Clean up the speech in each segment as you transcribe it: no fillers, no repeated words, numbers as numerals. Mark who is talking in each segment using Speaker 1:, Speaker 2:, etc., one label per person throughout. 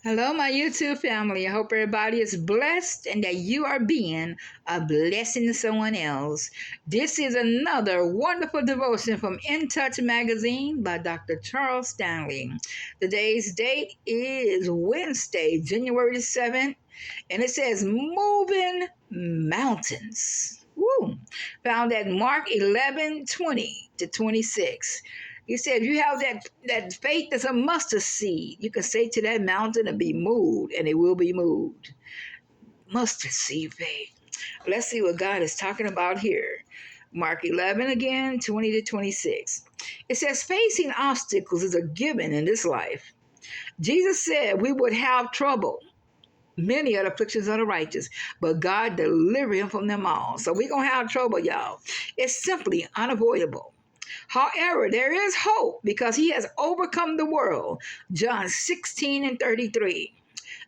Speaker 1: Hello, my YouTube family. I hope everybody is blessed and that you are being a blessing to someone else. This is another wonderful devotion from In Touch magazine by Dr. Charles Stanley. Today's date is Wednesday, January 7th, and it says Moving Mountains. Woo! Found at Mark 11:20 to 26. He said, if you have that faith that's a mustard seed, you can say to that mountain and be moved, and it will be moved. Mustard seed faith. Let's see what God is talking about here. Mark 11 again, 20 to 26. It says, facing obstacles is a given in this life. Jesus said we would have trouble. Many are the afflictions of the righteous, but God delivered him from them all. So we're going to have trouble, y'all. It's simply unavoidable. However, there is hope because he has overcome the world. John 16:33.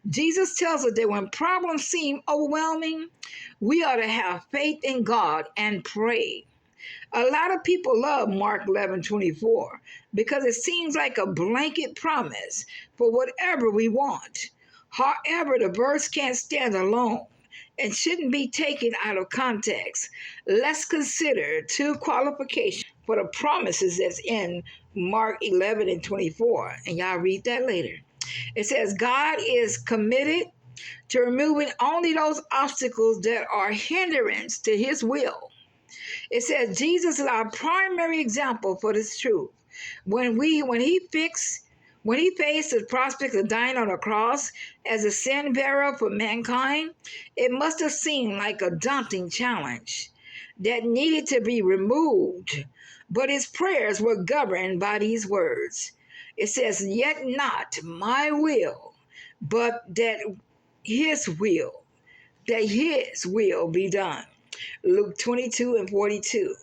Speaker 1: Jesus tells us that when problems seem overwhelming, we ought to have faith in God and pray. A lot of people love Mark 11:24 because it seems like a blanket promise for whatever we want. However, the verse can't stand alone and shouldn't be taken out of context. Let's consider two qualifications for the promises that's in Mark 11:24. And y'all read that later. It says, God is committed to removing only those obstacles that are hindrance to his will. It says Jesus is our primary example for this truth. When he faced the prospect of dying on a cross as a sin bearer for mankind, it must have seemed like a daunting challenge that needed to be removed. But his prayers were governed by these words. It says, yet not my will, but that his will be done. Luke 22:42.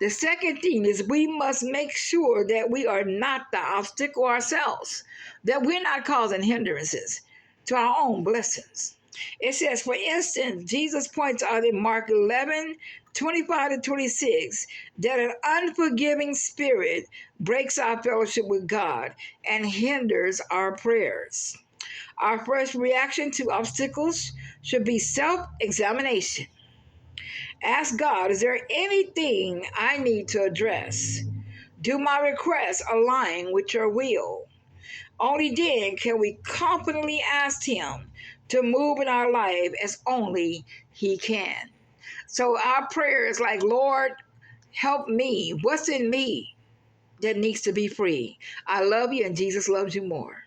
Speaker 1: The second thing is we must make sure that we are not the obstacle ourselves, that we're not causing hindrances to our own blessings. It says, for instance, Jesus points out in Mark 11:25 to 26 that an unforgiving spirit breaks our fellowship with God and hinders our prayers. Our first reaction to obstacles should be self-examination. Ask God, is there anything I need to address? Do my requests align with your will? Only then can we confidently ask him to move in our life as only he can. So our prayer is like, Lord, help me. What's in me that needs to be free? I love you and Jesus loves you more.